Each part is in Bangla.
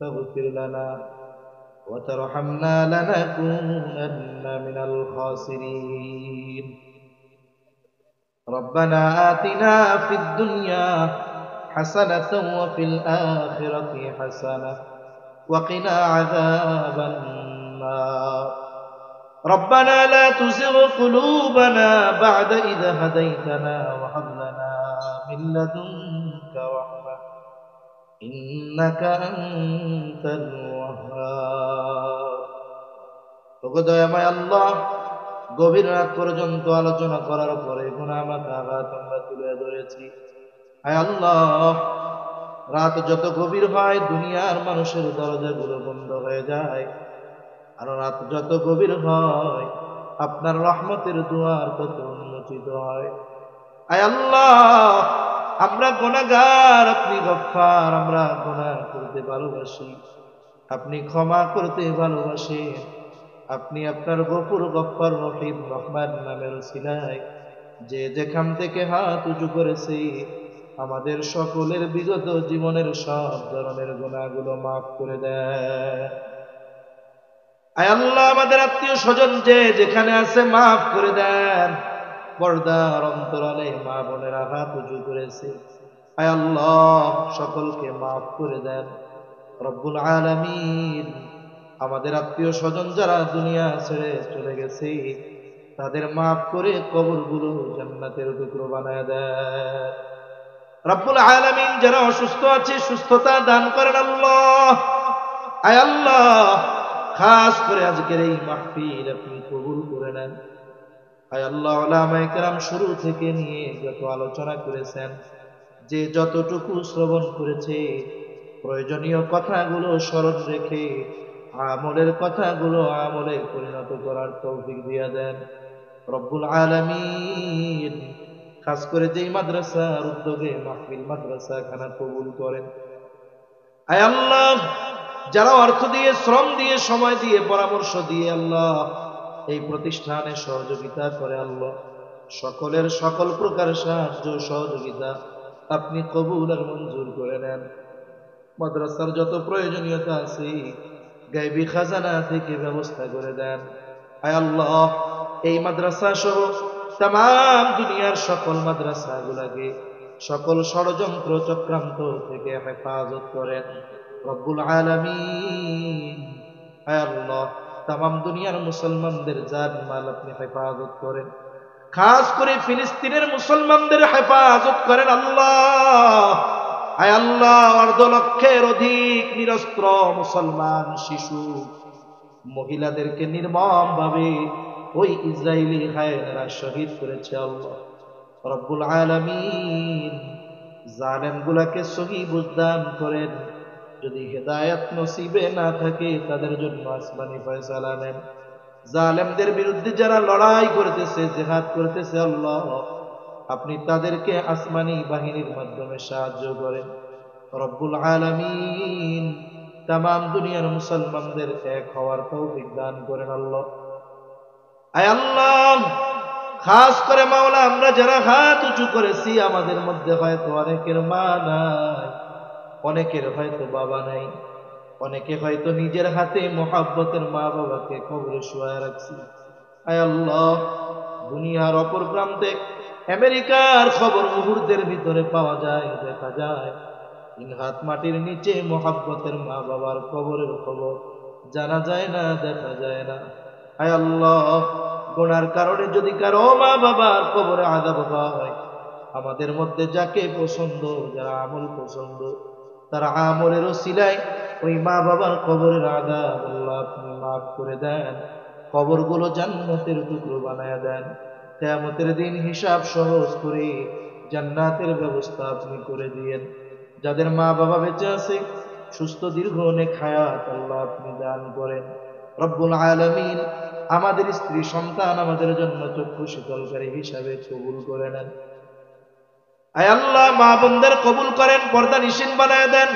تغفر لنا وترحمنا لنكونن من الخاسرين. ربنا آتنا في الدنيا حسنة وفي الآخرة حسنة وقنا عذاب النار. ربنا لا تزغ قلوبنا بعد إذ هديتنا وهب لنا من لدنك رحمة إنك أنت الوهاب. দয়াময় আল্লাহ, গভীর রাত পর্যন্ত আলোচনা করার পরে গুনাহ মাথাঘাত আমরা তুলে ধরেছি। হায় আল্লাহ, রাত যত গভীর হয় দুনিয়ার মানুষের দরজাগুলো বন্ধ হয়ে যায়, আর রাত যত গভীর হয় আপনার রহমতের দুয়ার তত উন্মোচিত হয়। আয় আল্লাহ, আমরা গুনাহগার, আপনি গফফার, আমরা গুনাহ করতে ভালোবাসি, আপনি ক্ষমা করতে ভালোবাসেন। আপনি আপনার গফুর, গফফার, রহিম, রহমান নামের উসিলায় যে যেখান থেকে হাত উঁচু করেছে আমাদের সকলের বিগত জীবনের সব ধরনের গুনাহগুলো মাফ করে দেয়। আয় আল্লাহ, আমাদের আত্মীয় স্বজন যে যেখানে আছে মাফ করে দেন। পর্দার অন্তরালে মা বোনেরা হাত উঁচু করেছে, আয় আল্লাহ সকলকে মাফ করে দেন রব্বুল আলামিন। আমাদের আত্মীয় স্বজন যারা দুনিয়া ছেড়ে চলে গেছে তাদের মাফ করে কবরগুলো জান্নাতের টুকরো বানায় দেন রব্বুল আলামিন। যারা অসুস্থ আছে সুস্থতা দান করেন আল্লাহ। আয় আল্লাহ, খাস করে আজকের এই মাহফিল আপনি কবুল করে নেন। আয় আল্লাহ, উলামায়ে কেরাম শুরু থেকে নিয়ে যত আলোচনা করেছেন, যে যতটুকু শ্রবণ করেছে প্রয়োজনীয় কথাগুলো স্মরণ রেখে আমলের কথাগুলো আমলে পরিণত করার তৌফিক দিয়ে দেন রব্বুল আলামিন। খাস করে যেই মাদ্রাসার উদ্যোগে মাহফিল মাদ্রাসা খানা কবুল করেন। আয় আল্লাহ, যারা অর্থ দিয়ে, শ্রম দিয়ে, সময় দিয়ে, পরামর্শ দিয়ে আল্লাহ এই প্রতিষ্ঠানে সহযোগিতা করে আল্লাহ, সকলের সকল প্রকার সাহায্য সহযোগিতা আপনি কবুল আর মঞ্জুর করে নেন। মাদ্রাসার যত প্রয়োজনীয়তা আছে গায়বী খাজানা থেকে ব্যবস্থা করে দেন। আয় আল্লাহ, এই মাদ্রাসা সহ তামাম দুনিয়ার সকল মাদ্রাসাগুলোকে সকল ষড়যন্ত্র চক্রান্ত থেকে হেফাজত করেন রব্বুল আলামিন। আয় আল্লাহ, তামাম দুনিয়ার মুসলমানদের জান মাল আপনি হেফাজত করেন, খাস করে ফিলিস্তিনের মুসলমানদের হেফাজত করেন আল্লাহ। আয় আল্লাহ, ১.৫ লক্ষের অধিক নিরস্ত্র মুসলমান শিশু মহিলাদেরকে নির্মম ভাবে ওই ইসরায়েলি হায়নারা শহীদ করেছে আল্লাহ রব্বুল আলামিন। জালেম গুলাকে সহি বুঝদান করেন, যদি হেদায়েত নসিবে না থাকে তাদের জন্য আসমানি ফয়সালা নেন। জালেমদের বিরুদ্ধে যারা লড়াই করতেছে, জিহাদ করতেছে আল্লাহ, আপনি তাদেরকে আসমানি বাহিনীর মাধ্যমে সাহায্য করেন রব্বুল আলামিন। তামাম দুনিয়ার মুসলমানদের এক হওয়ার তৌফিক দান করেন আল্লাহ। আয় আল্লাহ, খাস করে মাওলা, আমরা যারা হাত উঁচু করেছি আমাদের মধ্যে হয়তো অনেকের মা নাই, অনেকের হয়তো বাবা নাই, অনেকে হয়তো নিজের হাতে মোহাব্বতের মা বাবাকে কবরে শুয়ায় রাখছি। আয় আল্লাহ, দুনিয়ার অপর প্রান্তে আমেরিকার খবর মুহূর্তের ভিতরে পাওয়া যায়, দেখা যায় ৩ হাত মাটির নিচে মোহাব্বতের মা বাবার কবরের খবর জানা যায় না, দেখা যায় না। আয় আল্লাহ, গুনার কারণে যদি কারো মা বাবার কবরে আযাব হয়, আমাদের মধ্যে যাকে পছন্দ, যারা আমল পছন্দ, তারা আমলের ওসিলায় ওই মা বাবার কবরের আযাব আল্লাহ আপনি মাফ করে দেন, কবরগুলো জান্নাতের টুকরো বানায় দেন। কিয়ামতের দিন হিসাব সহজ করে জান্নাতের ব্যবস্থা আপনি করে দিয়েন। যাদের মা বাবা বেঁচে আছে সুস্থ দীর্ঘ অনেক হায়াত আল্লাহ আপনি দান করেন রব্বুল আলামিন। আমাদের স্ত্রী সন্তান আমাদের জন্য চক্ষু শীতলকারী হিসাবে কবুল করে নেন। আয় আল্লাহ, মা বোনদের কবুল করেন, পর্দা নিশিন বানায় দেন,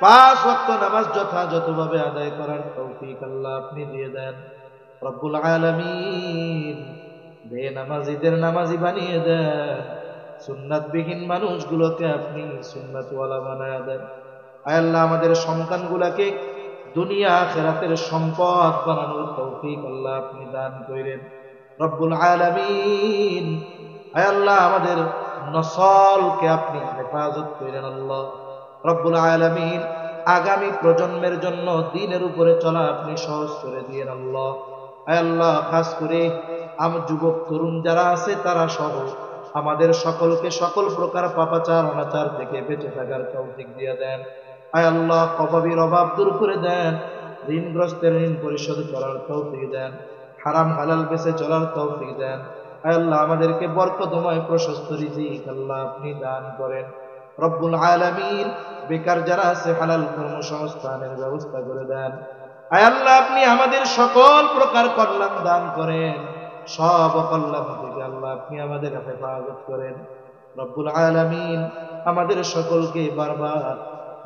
5 ওয়াক্ত নামাজ যথাযথভাবে আদায় করার তৌফিক আল্লাহ আপনি দিয়ে দেন রব্বুল আলামিন। বেনামাজিদের নামাজি বানিয়ে দেন, সুন্নাতবিহীন মানুষগুলোকে আপনি সুন্নাতওয়ালা বানায় দেন আয় আল্লাহ আমাদের সন্তানগুলাকে দুনিয়া আখিরাতের সম্পদ বানানোর তৌফিক আল্লাহ আপনি দান করেন রব্বুল আলামিন। আয় আল্লাহ আমাদের নসলকে আপনি হেফাজত করেন আল্লাহ রব্বুল আলামিন। আগামী প্রজন্মের জন্য দ্বীনের উপরে চলা আপনি সহজ করে দিয়েন আল্লাহ। আয় আল্লাহ খাস করে যুবক তরুণ যারা আছে তারা সহ আমাদের সকলকে সকল প্রকার পাপাচার অনাচার থেকে বেঁচে থাকার তৌফিক দিয়ে দেন। আয় আল্লাহ অভাবীর অভাব দূর করে দেন, ঋণগ্রস্তের ঋণ পরিশোধ করার তৌফিক দেন, হারাম হালাল বেঁচে চলার তৌফিক দেন। আয় আল্লাহ আমাদেরকে বরকতময় প্রশস্ত রিজিক আল্লাহ আপনি দান করেন রব্বুল আলামিন। বেকার যারা আছে হালাল কর্মসংস্থানের ব্যবস্থা করে দেন। আয় আল্লাহ আপনি আমাদের সকল প্রকার কল্যাণ দান করেন, সব অকল্যাণ থেকে আল্লাহ আপনি আমাদের হেফাজত করেন রব্বুল আলামিন। আমাদের সকলকে বারবার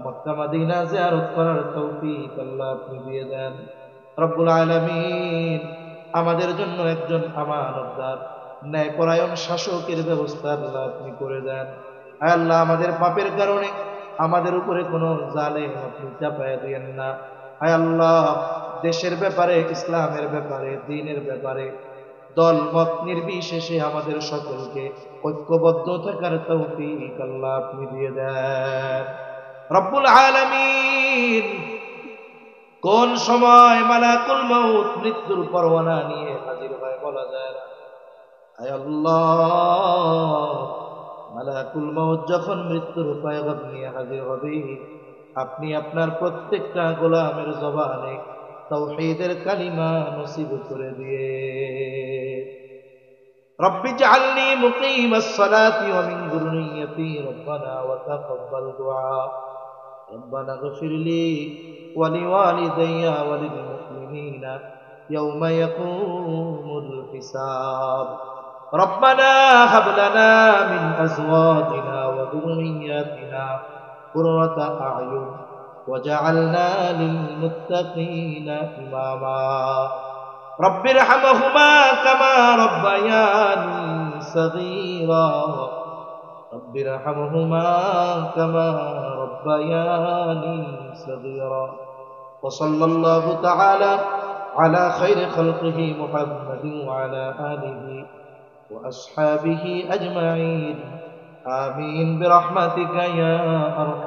মক্কা মদিনা জিয়ারত করার তৌফিক আল্লাহ আপনি দিয়ে দেন রব্বুল আলামিন। আমাদের জন্য একজন আমানতদার ন্যায়পরায়ণ শাসকের ব্যবস্থা আল্লাহ আপনি করে দেন। আয় আল্লাহ আমাদের পাপের কারণে আমাদের উপরে কোনো জালেম আপনি চাপায়া দিয়েন না। আয় আল্লাহ দেশের ব্যাপারে, ইসলামের ব্যাপারে, দ্বীনের ব্যাপারে দল মত নির্বিশেষে আমাদের সকলকে ঐক্যবদ্ধ থাকার তৌফিক আল্লাহ আপনি দিয়ে দেন রব্বুল আলামিন। কোন সময় মালাকুল মউত মৃত্যুর পরোয়ানা নিয়ে হাজির হয় বলা যায় না। আয় আল্লাহ মালাকুল মউত যখন মৃত্যুর পয়গাম নিয়ে হাজির হবে, আপনি আপনার প্রত্যেকটা গোলামের জবানে তাওহীদের কালিমা নসিব করে দিয়ে রব্বি জাআলনি মুকিমাস সালাতি ওয়া মিন যুররিয়্যতি রব্বানা ওয়া তাকাব্বাল দুআ রব্বানা ইগফির লি ওয়া লিওয়ালিদাইয়া ওয়া লিল মুমিনিনা ইয়াওমা ইয়াকুমুল হিসাব রব্বানা হাব লানা মিন আজওয়াজিনা ওয়া যুররিয়্যাতিনা قرة أعين وجعلنا للمتقين إماما رب ارحمهما كما ربياني صغيرا رب ارحمهما كما ربياني صغيرا وصلى الله تعالى على خير خلقه محمد وعلى آله وأصحابه أجمعين آمين برحمتك يا أرحم